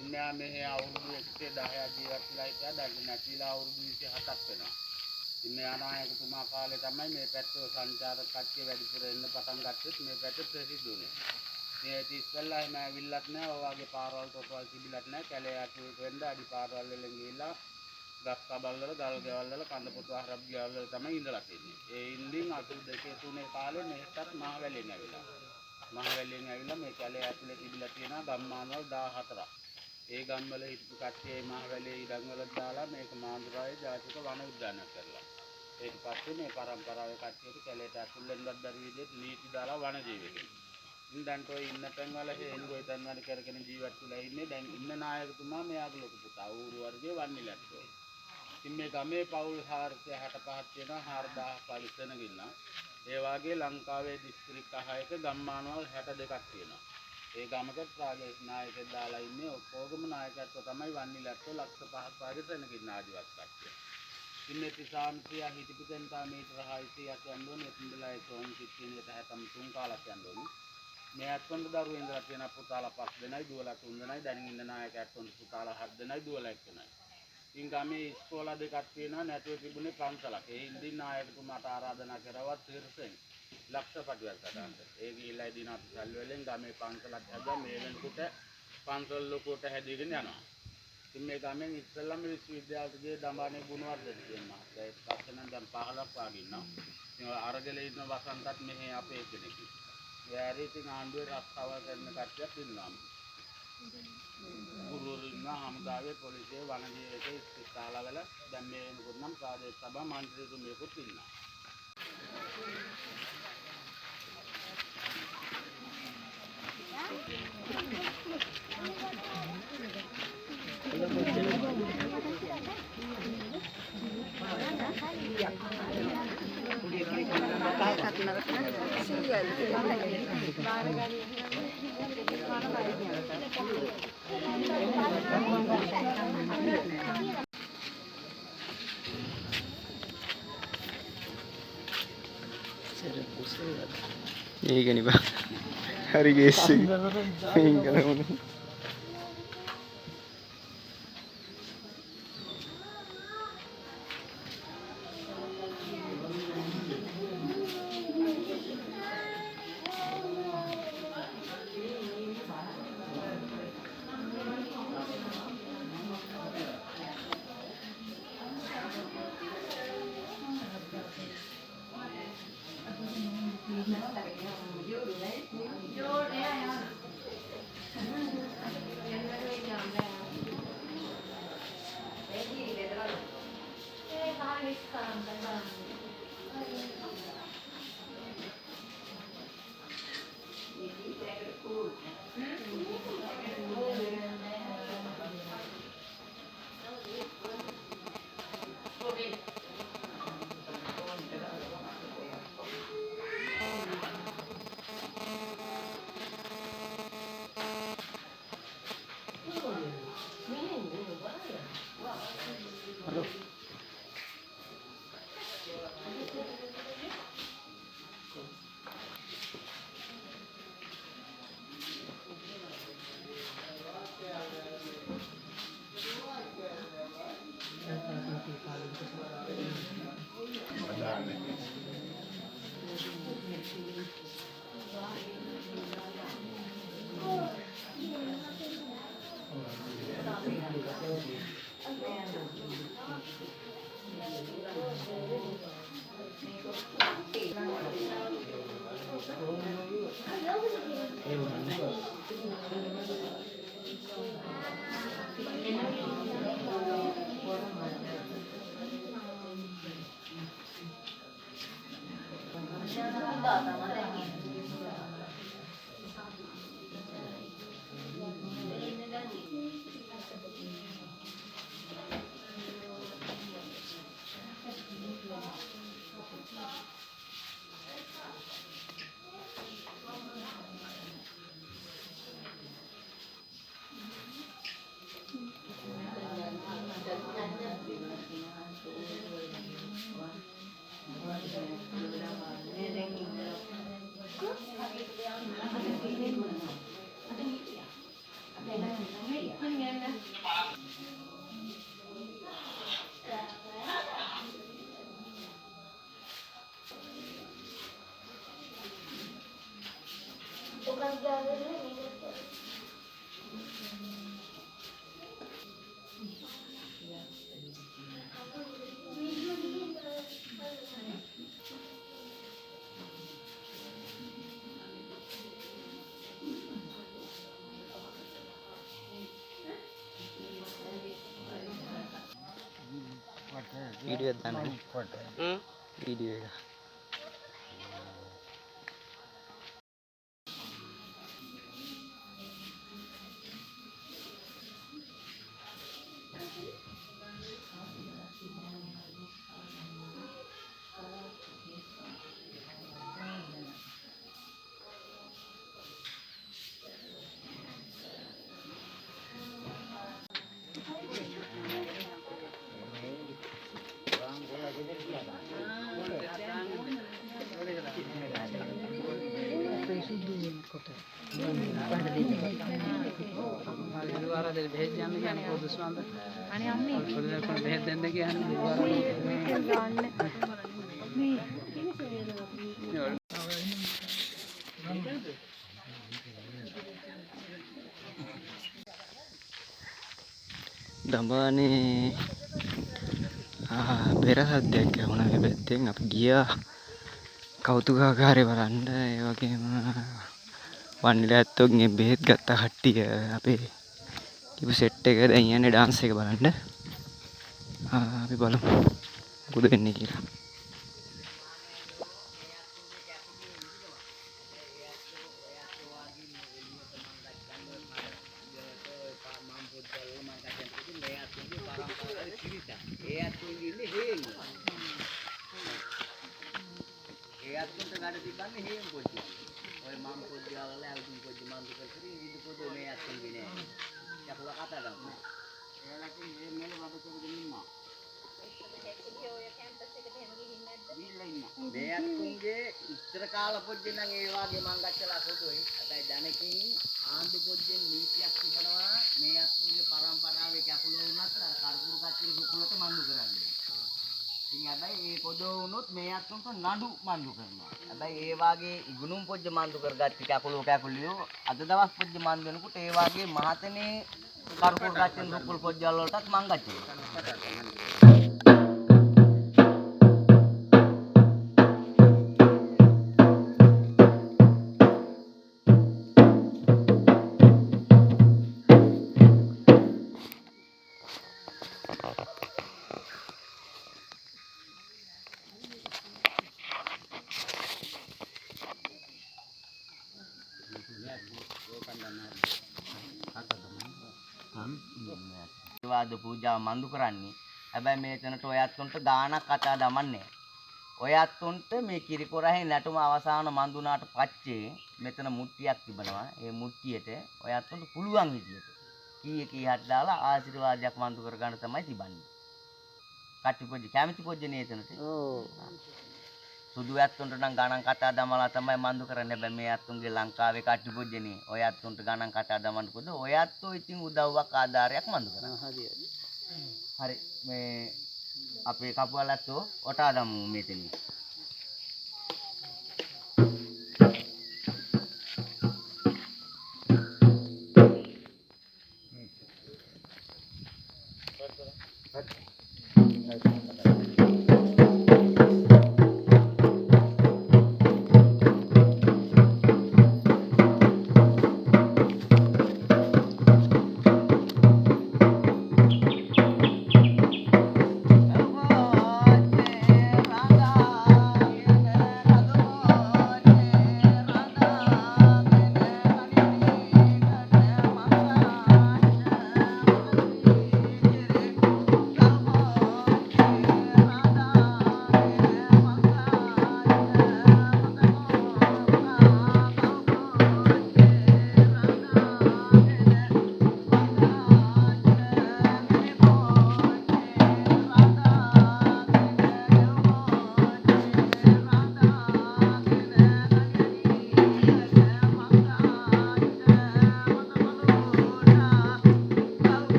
ඉන්නා මෙහි අවුරුදු 110ක් ජීවත් වෙලා හිටියා. දැන් නැතිලා අවුරුදු 27ක් වෙනවා. ඉන්න යානායකතුමා කාලේ තමයි මේ පැත්තේ සංචාරක කට්ටිය වැඩිපුර එන්න පටන් ගත්තෙත් මේ පැත්තේ ප්‍රසිද්ධ වුණේ. මේ ඉතිස්සල්ලා එහෙම ඇවිල්ලත් නැහැ. ඔය වගේ පාරවල් කොටවල් තිබිලත් නැහැ. කැලේ යටුවෙක වෙන්න අඩි පාරවල් වලින් ගිහිල්ලා ගස් කබල් වල ගල් ගෙවල් වල කඳ පොතු ආරබ් ගෙවල් වල තමයි ඉඳලා තියෙන්නේ. ඒ ඉන්දින් 82 3 කාලේ මෙහෙටත් මහවැලියෙන් ඇවිල්ලා. මහවැලියෙන් ඇවිල්ලා මේ කැලේ ඇතුලේ තිබිලා තියෙන ගම්මානවල් 14ක්. ඒ ගම්වල හිටපු කට්ටිය මහවැලියේ ඉඩම් වල දාලා මේක මාඳුරායේ ජාතික වන උද්‍යානයක් කරලා. ඊට පස්සේ මේ පරම්පරාවේ කට්ටියට කැලේට ඇතුල් වෙන්නත් බැරි විදිහට නීති දාලා වන ජීවිතේ. ඉතින් දැන් ඔය ඉන්න තැන් වල හේනුගොයි තැන් වල කරගෙන ජීවත් වෙලා ඉන්නේ. දැන් ඉන්න නායකතුමා මෙයාගේ ලොකු පුතා ඌරු වර්ගයේ වන්නේ ලැට්ටෝ. ඉතින් මේ ගමේ පවුල් 465ක් තියෙනවා 4000ක් පරිස්සන ගින්නා. ඒ වගේ ලංකාවේ දිස්ත්‍රික්ක 6ක ගම්මානවල් 62ක් තියෙනවා. ඒ ගමකට ප්‍රාදේශ නායකයෙක් දාලා ඉන්නේ ඔක්කොගම නායකත්ව තමයි වන්නේ ලැට්ටෝ ලක්ෂ 5ක් වගේ තැනකින් ආදිවාසී කට්ටිය. ඉන්නේ 300 හිටපු තැනට මීටර 600ක් යන්න ඕනේ. එතනදලා ඒ සෝන් කිච්චිනේට 73 කාලක් යන්න ඕනේ. මේ අත්කොන්ද දරුවෝ ඉඳලා තියෙන පුතාලා 5 දෙනයි දුවලා 3 දෙනයි දැන් ඉන්න නායකයාට පුතාලා 7 දෙනයි දුවලා 1 දෙනයි. ඉතින් ගමේ ඉස්කෝලා දෙකක් තියෙනවා නැතුව තිබුණේ පන්සලක්. ඒ හින්දින් නායකතුමාට ආරාධනා කරවත් තිරසෙන් ලක්ෂපතියක් ගන්නට. ඒ ගිහිල්ලා ඉදින අපසල් වලින් ගමේ පන්සලක් හදලා මේ වෙනකොට පන්සල් ලොකුවට හැදීගෙන යනවා. ඉතින් මේ ගමෙන් ඉස්සෙල්ලාම විශ්වවිද්‍යාලයට ගියේ දඹානේ ගුණවර්ධන කියනවා. ඒත් පස්සේ නම් දැන් 15ක් වාගේ ඉන්නවා. ඉතින් අරගලේ ඉන්න වසන්තත් මෙහි අපේ කෙනෙක්. එයාරි ඉතින් ආණ්ඩුවේ රස්සාව කරන කට්ටියක් ඉන්නවා. ගුරුවරු ඉන්නවා හමුදාවේ පොලිසිය වනජීවිතේ ඉස්පිරිතාලවල දැන් මේ වෙනකොට නම් ප්‍රාදේශ සභා මන්ත්‍රීතුමියකුත් ඉන්නවා. මේකනේ බා හරි ගේස් එක මේන් කරමුනේ වීඩියෝ එකක් දාන්න. වීඩියෝ එක. දඹානේ බෙර සද්දයක් ඇහුණා මේ පැත්තෙන්. අපි ගියා කෞතුකාගාරේ බලන්න. ඒ වගේම වන්නිලා ඇත්තෝගේ බෙහෙත් ගත්ත කට්ටිය අපේ ටිපු සෙට් එක දැන් යන්නේ ඩාන්ස් එක බලන්න. අපි බලමු මොකද වෙන්නේ කියලා. මේ අත්තුන්ගේ ඉස්තර කාල පොඩ්ඩේ නම් ඒ වගේ මං ගච්චලා පොඩුයි. හැබැයි දැනකින් ආණ්ඩු පොඩ්ඩෙන් නීතියක් තිබනවා මේ අත්තුන්ගේ පරම්පරාවේ කැපුල වුණත් අර කරපුරු කච්චින් දුකුලට මන්දු කරන්නේ. ඉතින් හැබැයි මේ පොඩෝ වුණොත් මේ අත්තුන්ට නඩු මන්දු කරනවා. හැබැයි ඒ වගේ ඉගුණුම් පොඩ්ඩ මන්දු කරගත්ත කැකුලියෝ අද දවස් පොඩ්ඩ මන්දු වෙනකොට ඒ වගේ මහතනේ කරපුරු කච්චින් දුකුල් පොඩ්ඩල් වලටත් මං ගච්චලා. වාද පූජා මන්දු කරන්නේ. හැබැයි මේතනට ඔය අත්තුන්ට දානක් අතා දමන්නේ. ඔය අත්තුන්ට මේ කිරිකොරහේ නැටුම අවසාන මන්දුනාට පස්සේ මෙතන මුට්ටියක් තිබෙනවා. ඒ මුට්ටියට ඔය අත්තුන්ට පුළුවන් විදියට කී හත් දාලා ආශිර්වාදයක් මන්දු කර ගන්න තමයි තිබන්නේ. කට්ටි පොජ්ජ කැමති පොජ්ජනේ එතනට. ඔව්. සුදු ඇත්තුන්ට නම් ගණන් කතා දමලා තමයි මන්දු කරන්නේ. හැබැයි මේ ඇත්තුන්ගේ ලංකාවේ කට්ටි පොජ්ජනේ. ඔය ඇත්තුන්ට ගණන් කතා දමන්න පොද ඔය ඇත්තෝ ඉතින් උදව්වක් ආධාරයක් මන්දු කරනවා. හරි මේ අපේ කපුවල් ඇත්තෝ ඔටා දමු මෙතනින්.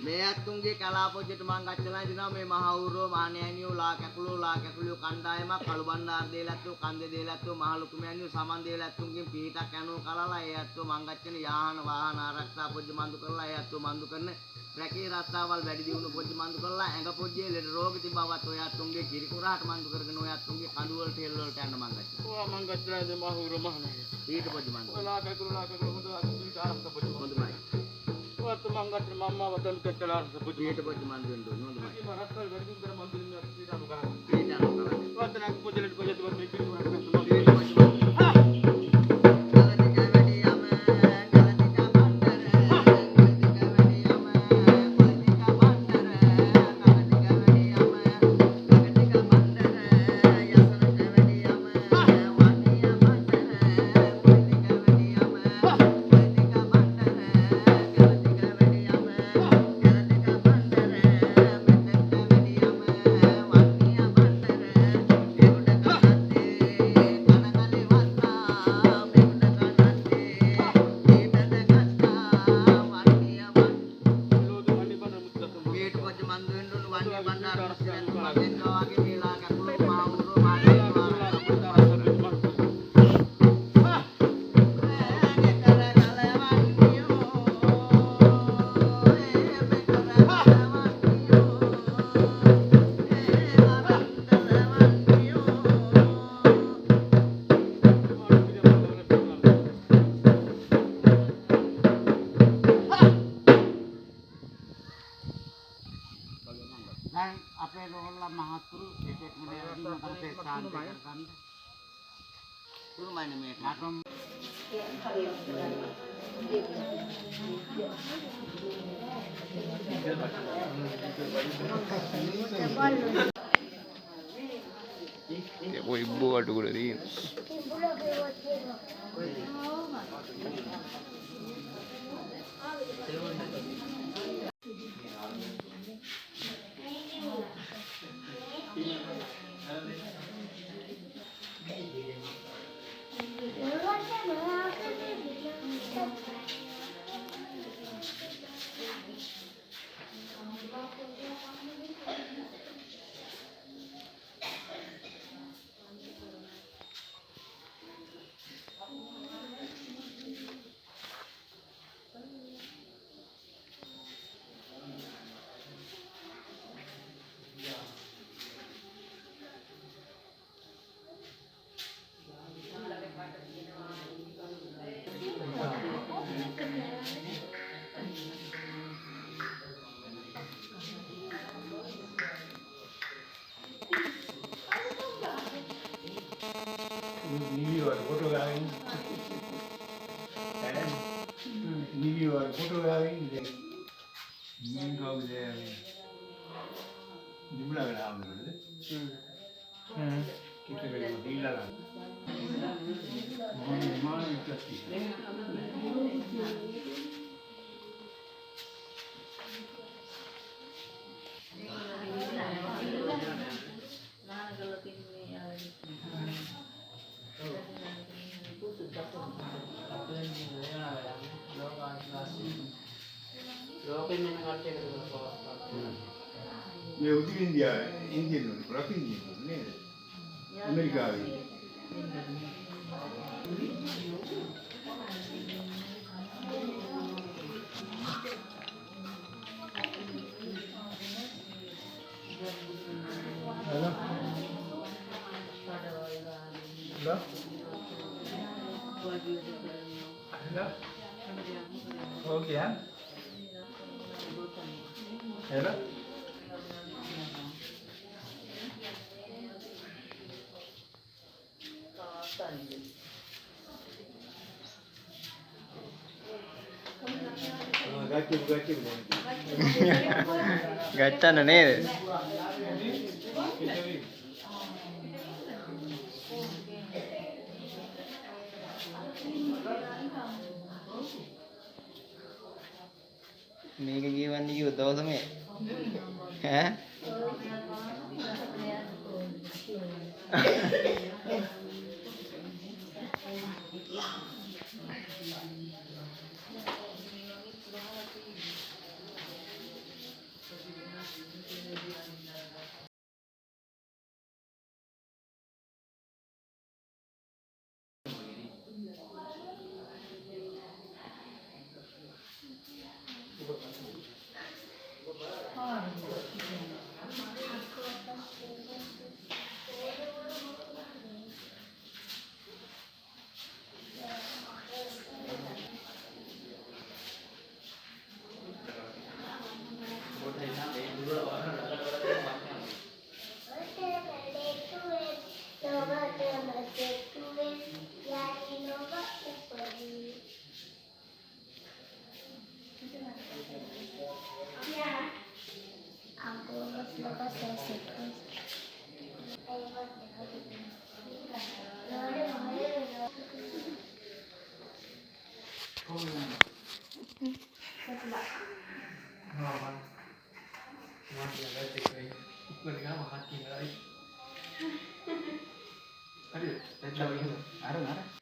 මේ අත්තුන්ගේ කලාපොජ්ජට මං ගච්ඡලා ඉදිනවා මේ මහවුරෝ මානෑනියෝ ලා කැකුළු කණ්ඩායමක් කළු බණ්ඩාර දේලැත්තෝ කන්දේ දේලැත්තෝ මහ ලොකු මෑනියෝ සමන් දේලැත්තුන්ගෙන් පිටක් යනෝ කලලා ඒ අත්තු මං ගච්ඡන යාහන වාහන ආරක්ෂා පොජ්ජ මන්දු කරලා ඒ අත්තු මන්දු කරන රැකී රස්සාවල් වැඩි දියුණු පොජ්ජ මන්දු කරලා ඇඟ පොජ්ජේ ලෙඩ රෝග තිබවත් ඔය අත්තුන්ගේ කිරිකුරාට මන්දු කරගෙන ඔය අත්තුන්ගේ කඳු වලට හෙල් වලට යන්න මං ගච්ඡන. ඔයා මං ගච්ඡලා ඉතින් මහවුරෝ මහනෑනියෝ. ඊට පොජ්ජ මන්දු. ඔය ලා කැකුළු හොඳ ආරක්ෂා පොජ්ජ හොඳයි. ඔයත් මං ගච්ඡන මම්මා වදන් කච්චලා ආරක්ෂා පොජ්ජ ඊට පොජ්ජ මන්දු වෙන්න ඕන හොඳයි. මේ රස්සාවල් වැඩි දියුණු කර මන්දු වෙන්න ඊට අනු කරන්නේ. ඊට අනු කරන්නේ. ඔයත් නම් පොජ්ජලට පොජ්ජ තිබත් මේ කිරිකුරාට ඊට පොජ්ජ දැන් අපේ රෝහල්ලා මහත්තුරු ඒකෙත් මොලේදී මොකද සාන්ති කරගන්න තුරුමයිනේ මේ නටම් Poi buat dulu dia. ये उधर इंडिया इंडियन रॉक इंडियन नहीं अमेरिका आ गई हेलो हेलो हो गया हेलो Gacana nede. මේක කියවන්නේ කිව්ව දවසම ඈ Aduh,